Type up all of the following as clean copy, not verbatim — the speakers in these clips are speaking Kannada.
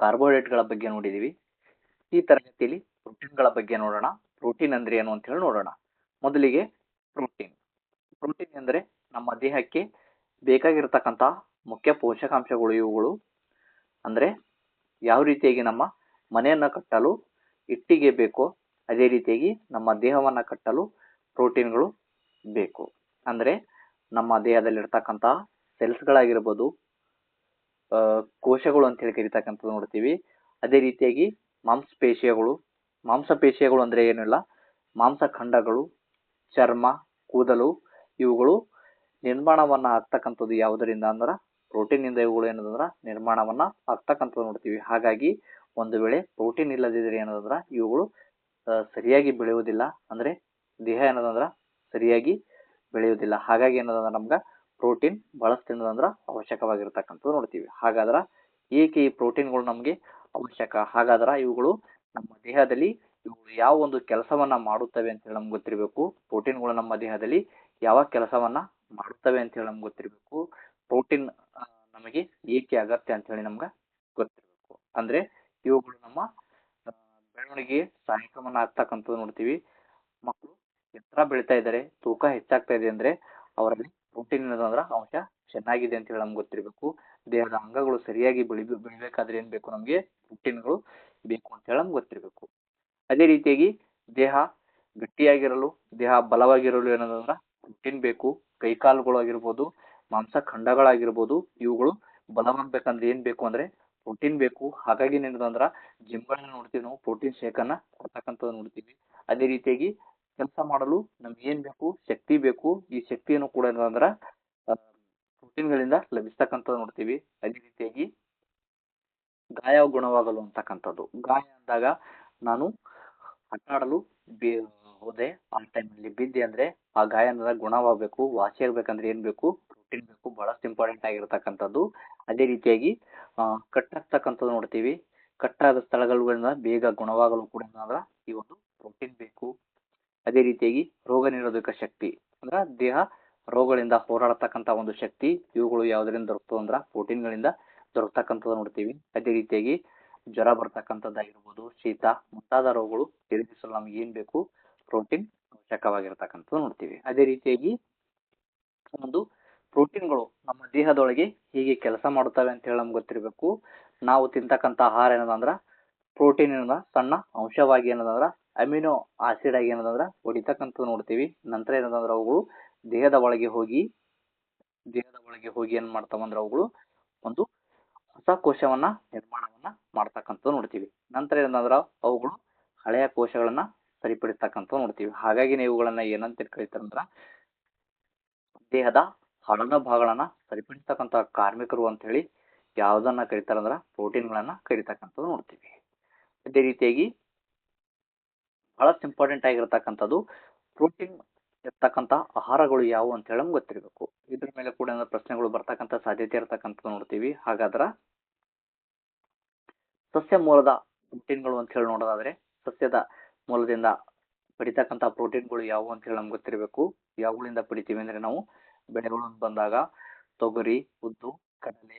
ಕಾರ್ಬೋಹೈಡ್ರೇಟ್ಗಳ ಬಗ್ಗೆ ನೋಡಿದೀವಿ. ಈ ತರಗತಿಯಲ್ಲಿ ಪ್ರೋಟೀನ್ಗಳ ಬಗ್ಗೆ ನೋಡೋಣ. ಪ್ರೋಟೀನ್ ಅಂದ್ರೆ ಏನು ಅಂತ ಹೇಳಿ ನೋಡೋಣ. ಮೊದಲಿಗೆ ಪ್ರೋಟೀನ್. ಪ್ರೋಟೀನ್ ಎಂದರೆ ನಮ್ಮ ದೇಹಕ್ಕೆ ಬೇಕಾಗಿರತಕ್ಕಂತಹ ಮುಖ್ಯ ಪೋಷಕಾಂಶಗಳು ಇವುಗಳು. ಅಂದ್ರೆ ಯಾವ ರೀತಿಯಾಗಿ ನಮ್ಮ ಮನೆಯನ್ನ ಕಟ್ಟಲು ಇಟ್ಟಿಗೆ ಬೇಕೋ ಅದೇ ರೀತಿಯಾಗಿ ನಮ್ಮ ದೇಹವನ್ನ ಕಟ್ಟಲು ಪ್ರೋಟೀನ್ಗಳು ಬೇಕು. ಅಂದ್ರೆ ನಮ್ಮ ದೇಹದಲ್ಲಿರ್ತಕ್ಕಂತಹ ಸೆಲ್ಸ್ಗಳಾಗಿರ್ಬೋದು, ಕೋಶಗಳು ಅಂತ ಹೇಳಿ ಕರಿತಕ್ಕಂಥದ್ದು ನೋಡ್ತೀವಿ. ಅದೇ ರೀತಿಯಾಗಿ ಮಾಂಸಪೇಶಿಗಳು ಅಂದ್ರೆ ಏನಿಲ್ಲ, ಮಾಂಸಖಂಡಗಳು, ಚರ್ಮ, ಕೂದಲು ಇವುಗಳು ನಿರ್ಮಾಣವನ್ನ ಆಗ್ತಕ್ಕಂಥದ್ದು ಯಾವುದರಿಂದ ಅಂದ್ರ ಪ್ರೋಟೀನ್ ಇಂದ. ಇವುಗಳು ಏನದಂದ್ರ ನಿರ್ಮಾಣವನ್ನ ಆಗ್ತಕ್ಕಂಥದ್ದು ನೋಡ್ತೀವಿ. ಹಾಗಾಗಿ ಒಂದು ವೇಳೆ ಪ್ರೋಟೀನ್ ಇಲ್ಲದಿದ್ರೆ ಏನದಂದ್ರ ಇವುಗಳು ಸರಿಯಾಗಿ ಬೆಳೆಯುವುದಿಲ್ಲ. ಅಂದ್ರೆ ದೇಹ ಏನದಂದ್ರ ಸರಿಯಾಗಿ ಬೆಳೆಯುವುದಿಲ್ಲ. ಹಾಗಾಗಿ ಏನದಂದ್ರ ನಮ್ಗ ಪ್ರೋಟೀನ್ ಬಹಳಷ್ಟು ಏನದಂದ್ರ ಅವಶ್ಯಕವಾಗಿರ್ತಕ್ಕಂಥದ್ದು ನೋಡ್ತೀವಿ. ಹಾಗಾದ್ರ ಏಕೆ ಈ ಪ್ರೋಟೀನ್ಗಳು ನಮ್ಗೆ ಅವಶ್ಯಕ? ಹಾಗಾದ್ರ ಇವುಗಳು ನಮ್ಮ ದೇಹದಲ್ಲಿ ಇವುಗಳು ಯಾವ ಒಂದು ಕೆಲಸವನ್ನ ಮಾಡುತ್ತವೆ ಅಂತ ಹೇಳಿ ನಮ್ಗೆ ಗೊತ್ತಿರಬೇಕು. ಪ್ರೋಟೀನ್ಗಳು ನಮ್ಮ ದೇಹದಲ್ಲಿ ಯಾವ ಕೆಲಸವನ್ನ ಮಾಡುತ್ತವೆ ಅಂತ ಹೇಳಿ ನಮ್ಗೆ ಗೊತ್ತಿರಬೇಕು. ಪ್ರೋಟೀನ್ ನಮಗೆ ಏಕೆ ಅಗತ್ಯ ಅಂತ ಹೇಳಿ ನಮ್ಗೆ ಗೊತ್ತಿರಬೇಕು. ಅಂದ್ರೆ ಇವುಗಳು ನಮ್ಮ ಬೆಳವಣಿಗೆ ಸಹಾಯಕವನ್ನ ಆಗ್ತಕ್ಕಂಥದ್ದು ನೋಡ್ತೀವಿ. ಮಕ್ಕಳು ಎತ್ತರ ಬೆಳೀತಾ ಇದ್ದಾರೆ, ತೂಕ ಹೆಚ್ಚಾಗ್ತಾ ಇದೆ ಅಂದ್ರೆ ಅವರಲ್ಲಿ ಪ್ರೋಟೀನ್ ಅನ್ನೋದ್ರ ಅಂಶ ಚೆನ್ನಾಗಿದೆ ಅಂತ ಹೇಳಿ ನಮ್ಗೆ ಗೊತ್ತಿರಬೇಕು. ದೇಹದ ಅಂಗಗಳು ಸರಿಯಾಗಿ ಬೆಳಿಬೇಕಾದ್ರೆ ಏನ್ ಬೇಕು? ನಮ್ಗೆ ಪ್ರೋಟೀನ್ಗಳು ಬೇಕು ಅಂತ ಹೇಳಿ ನಮ್ಗೆ ಗೊತ್ತಿರಬೇಕು. ಅದೇ ರೀತಿಯಾಗಿ ದೇಹ ಗಟ್ಟಿಯಾಗಿರಲು, ದೇಹ ಬಲವಾಗಿರಲು ಏನಂದ್ರ ಪ್ರೋಟೀನ್ ಬೇಕು. ಕೈಕಾಲುಗಳು ಆಗಿರ್ಬೋದು, ಮಾಂಸಖಂಡಗಳಾಗಿರ್ಬೋದು ಇವುಗಳು ಬಲವಾಗ್ಬೇಕಂದ್ರೆ ಏನ್ ಬೇಕು? ಅಂದ್ರೆ ಪ್ರೋಟೀನ್ ಬೇಕು. ಹಾಗಾಗಿ ಏನಂದ್ರ ಜಿಮ್ಗಳನ್ನ ನೋಡ್ತೀವಿ, ನಾವು ಪ್ರೋಟೀನ್ ಶೇಕ್ ಅನ್ನ ಕೊಡ್ತಕ್ಕಂಥದ್ದು ನೋಡ್ತೀವಿ. ಅದೇ ರೀತಿಯಾಗಿ ಕೆಲಸ ಮಾಡಲು ನಮ್ಗೆ ಏನ್ ಬೇಕು? ಶಕ್ತಿ ಬೇಕು. ಈ ಶಕ್ತಿಯನ್ನು ಕೂಡ ಏನಂದ್ರ ಪ್ರೋಟೀನ್ಗಳಿಂದ ಲಭಿಸ್ತಕ್ಕಂಥದ್ದು ನೋಡ್ತೀವಿ. ಅದೇ ರೀತಿಯಾಗಿ ಗಾಯ ಗುಣವಾಗಲು ಅಂತಕ್ಕಂಥದ್ದು. ಗಾಯ ಅಂದಾಗ ನಾನು ಆಟ ಆಡಲು ಹೋದೆ, ಆ ಟೈಮಲ್ಲಿ ಬಿದ್ದೆ ಅಂದ್ರೆ ಆ ಗಾಯ ಗುಣವಾಗಬೇಕು, ವಾಸಿ ಆಗ್ಬೇಕಂದ್ರೆ ಏನ್ ಬೇಕು? ಪ್ರೋಟೀನ್ ಬೇಕು. ಬಹಳಷ್ಟು ಇಂಪಾರ್ಟೆಂಟ್ ಆಗಿರ್ತಕ್ಕಂಥದ್ದು. ಅದೇ ರೀತಿಯಾಗಿ ಕಟ್ಟಾಗ್ತಕ್ಕಂಥದ್ದು ನೋಡ್ತೀವಿ. ಕಟ್ಟಾದ ಸ್ಥಳಗಳಿಂದ ಬೇಗ ಗುಣವಾಗಲು ಕೂಡ ಏನಂದ್ರ ಈ ಒಂದು ಪ್ರೋಟೀನ್ ಬೇಕು. ಅದೇ ರೀತಿಯಾಗಿ ರೋಗ ನಿರೋಧಕ ಶಕ್ತಿ ಅಂದ್ರ ದೇಹ ರೋಗಗಳಿಂದ ಹೋರಾಡತಕ್ಕಂತ ಒಂದು ಶಕ್ತಿ ಇವುಗಳು ಯಾವುದರಿಂದ ದೊರಕ್ತವೆ ಅಂದ್ರ ಪ್ರೋಟೀನ್ಗಳಿಂದ ದೊರಕತಕ್ಕಂಥದ್ದು ನೋಡ್ತೀವಿ. ಅದೇ ರೀತಿಯಾಗಿ ಜ್ವರ ಬರ್ತಕ್ಕಂಥದ್ದಾಗಿರ್ಬೋದು, ಶೀತ ಮುಂತಾದ ರೋಗಗಳು ಎದುರಿಸಲು ನಮ್ಗೆ ಏನ್ ಬೇಕು? ಪ್ರೋಟೀನ್ ಅವಶ್ಯಕವಾಗಿರ್ತಕ್ಕಂಥದ್ದು ನೋಡ್ತೀವಿ. ಅದೇ ರೀತಿಯಾಗಿ ಒಂದು ಪ್ರೋಟೀನ್ಗಳು ನಮ್ಮ ದೇಹದೊಳಗೆ ಹೇಗೆ ಕೆಲಸ ಮಾಡುತ್ತವೆ ಅಂತ ಹೇಳಿ ನಮ್ಗೆ ಗೊತ್ತಿರಬೇಕು. ನಾವು ತಿಂತಕ್ಕಂಥ ಆಹಾರ ಏನದಂದ್ರ ಪ್ರೋಟೀನ್ ಸಣ್ಣ ಅಂಶವಾಗಿ ಏನದಂದ್ರ ಅಮಿನೋ ಆಸಿಡ್ ಆಗಿ ಏನದಂದ್ರ ಹೊಡಿತಕ್ಕಂಥದ್ದು ನೋಡ್ತೀವಿ. ನಂತರ ಏನದಂದ್ರ ಅವುಗಳು ದೇಹದ ಒಳಗೆ ಹೋಗಿ ಏನ್ ಮಾಡ್ತಾವಂದ್ರ ಅವುಗಳು ಒಂದು ಹೊಸ ಕೋಶವನ್ನ ನಿರ್ಮಾಣವನ್ನ ಮಾಡ್ತಕ್ಕಂಥದ್ದು ನೋಡ್ತೀವಿ. ನಂತರ ಏನಂದ್ರ ಅವುಗಳು ಹಳೆಯ ಕೋಶಗಳನ್ನ ಸರಿಪಡಿಸ್ತಕ್ಕಂಥದ್ದು ನೋಡ್ತೀವಿ. ಹಾಗಾಗಿ ಇವುಗಳನ್ನ ಏನಂತ ಕರೀತಾರಂದ್ರ ದೇಹದ ಹಳದ ಭಾಗಗಳನ್ನ ಸರಿಪಡಿಸ್ತಕ್ಕಂಥ ಕಾರ್ಮಿಕರು ಅಂತ ಹೇಳಿ ಯಾವ್ದನ್ನ ಕರೀತಾರಂದ್ರ ಪ್ರೋಟೀನ್ಗಳನ್ನ ಕರೀತಕ್ಕಂಥದ್ದು ನೋಡ್ತೀವಿ. ಅದೇ ರೀತಿಯಾಗಿ ಬಹಳಷ್ಟು ಇಂಪಾರ್ಟೆಂಟ್ ಆಗಿರತಕ್ಕಂಥದ್ದು ಪ್ರೋಟೀನ್ ಇರ್ತಕ್ಕಂಥ ಆಹಾರಗಳು ಯಾವುವು ಅಂತ ಹೇಳಿ ನಮ್ಗೆ ಗೊತ್ತಿರಬೇಕು. ಇದ್ರ ಮೇಲೆ ಕೂಡ ಪ್ರಶ್ನೆಗಳು ಬರ್ತಕ್ಕಂಥ ಸಾಧ್ಯತೆ ಇರತಕ್ಕಂಥದ್ದು ನೋಡ್ತೀವಿ. ಹಾಗಾದ್ರ ಸಸ್ಯ ಮೂಲದ ಪ್ರೋಟೀನ್ಗಳು ಅಂತ ಹೇಳಿ ನೋಡೋದಾದ್ರೆ ಸಸ್ಯದ ಮೂಲದಿಂದ ಪಡಿತಕ್ಕಂಥ ಪ್ರೋಟೀನ್ಗಳು ಯಾವುವು ಅಂತ ಹೇಳಿ ನಮ್ಗೆ ಗೊತ್ತಿರಬೇಕು. ಯಾವುಗಳಿಂದ ಪಡಿತೀವಿ ಅಂದ್ರೆ ನಾವು ಬೆಳೆಗಳು ಬಂದಾಗ ತೊಗರಿ, ಉದ್ದು, ಕಡಲೆ,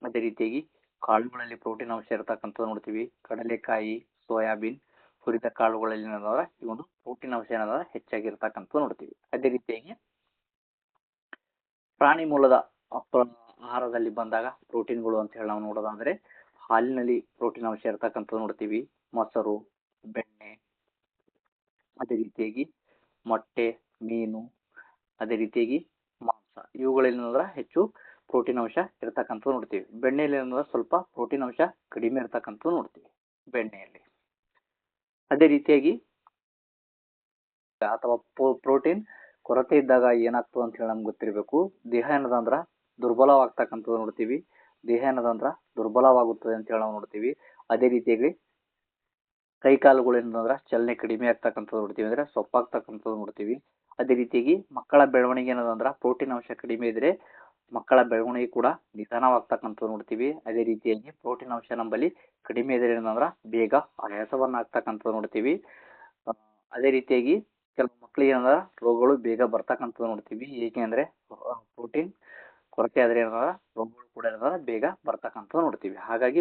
ಅದೇ ರೀತಿಯಾಗಿ ಕಾಳುಗಳಲ್ಲಿ ಪ್ರೋಟೀನ್ ಅಂಶ ಇರತಕ್ಕಂಥದ್ದು ನೋಡ್ತೀವಿ. ಕಡಲೆಕಾಯಿ, ಸೋಯಾಬೀನ್, ಹುರಿದ ಕಾಳುಗಳಲ್ಲಿ ಏನಂದ್ರೆ ಈ ಒಂದು ಪ್ರೋಟೀನ್ ಅಂಶ ಏನಂದ್ರೆ ಹೆಚ್ಚಾಗಿರ್ತಕ್ಕಂಥದ್ದು ನೋಡ್ತೀವಿ. ಅದೇ ರೀತಿಯಾಗಿ ಪ್ರಾಣಿ ಮೂಲದ ಆಹಾರದಲ್ಲಿ ಬಂದಾಗ ಪ್ರೋಟೀನ್ಗಳು ಅಂತ ಹೇಳಿ ನಾವು ನೋಡೋದಾದ್ರೆ ಹಾಲಿನಲ್ಲಿ ಪ್ರೋಟೀನ್ ಅಂಶ ಇರತಕ್ಕಂಥದ್ದು ನೋಡ್ತೀವಿ. ಮೊಸರು, ಬೆಣ್ಣೆ, ಅದೇ ರೀತಿಯಾಗಿ ಮೊಟ್ಟೆ, ಮೀನು, ಅದೇ ರೀತಿಯಾಗಿ ಮಾಂಸ ಇವುಗಳಲ್ಲಿ ಹೆಚ್ಚು ಪ್ರೋಟೀನ್ ಅಂಶ ಇರತಕ್ಕಂಥದ್ದು ನೋಡ್ತೀವಿ. ಬೆಣ್ಣೆಯಲ್ಲಿ ಸ್ವಲ್ಪ ಪ್ರೋಟೀನ್ ಅಂಶ ಕಡಿಮೆ ಇರತಕ್ಕಂಥದ್ದು ನೋಡ್ತೀವಿ ಬೆಣ್ಣೆಯಲ್ಲಿ. ಅದೇ ರೀತಿಯಾಗಿ ಅಥವಾ ಪ್ರೋಟೀನ್ ಕೊರತೆ ಇದ್ದಾಗ ಏನಾಗ್ತದೆ ಅಂತ ಹೇಳಿ ನಮ್ಗೆ ಗೊತ್ತಿರಬೇಕು. ದೇಹ ಏನದಂದ್ರ ದುರ್ಬಲವಾಗ್ತಕ್ಕಂಥದ್ದು ನೋಡ್ತೀವಿ. ದೇಹ ಏನದಂದ್ರ ದುರ್ಬಲವಾಗುತ್ತದೆ ಅಂತ ಹೇಳಿ ನಾವು ನೋಡ್ತೀವಿ. ಅದೇ ರೀತಿಯಾಗಿ ಕೈಕಾಲುಗಳು ಏನಂದ್ರ ಚಲನೆ ಕಡಿಮೆ ಆಗ್ತಕ್ಕಂಥದ್ದು ನೋಡ್ತೀವಿ, ಅಂದ್ರೆ ಸೊಪ್ಪಾಗ್ತಕ್ಕಂಥದ್ದು ನೋಡ್ತೀವಿ. ಅದೇ ರೀತಿಯಾಗಿ ಮಕ್ಕಳ ಬೆಳವಣಿಗೆ ಏನದಂದ್ರ ಪ್ರೋಟೀನ್ ಅಂಶ ಕಡಿಮೆ ಇದ್ರೆ ಮಕ್ಕಳ ಬೆಳವಣಿಗೆ ಕೂಡ ನಿಧಾನವಾಗ್ತಕ್ಕಂಥದ್ದು ನೋಡ್ತೀವಿ. ಅದೇ ರೀತಿಯಾಗಿ ಪ್ರೋಟೀನ್ ಅಂಶ ನಮ್ಮಲ್ಲಿ ಕಡಿಮೆ ಇದ್ರೆ ಏನಂದ್ರ ಬೇಗ ಆಯಾಸವನ್ನ ಆಗ್ತಕ್ಕಂಥದ್ದು ನೋಡ್ತೀವಿ. ಅದೇ ರೀತಿಯಾಗಿ ಕೆಲವು ಮಕ್ಕಳಿಗೆ ಏನಂದ್ರ ರೋಗಗಳು ಬೇಗ ಬರ್ತಕ್ಕಂಥದ್ದು ನೋಡ್ತೀವಿ. ಏಕೆಂದ್ರೆ ಪ್ರೋಟೀನ್ ಕೊರತೆ ಆದ್ರೆ ಏನಂದ್ರ ರೋಗಗಳು ಕೂಡ ಏನಂದ್ರ ಬೇಗ ಬರ್ತಕ್ಕಂಥದ್ದು ನೋಡ್ತೀವಿ. ಹಾಗಾಗಿ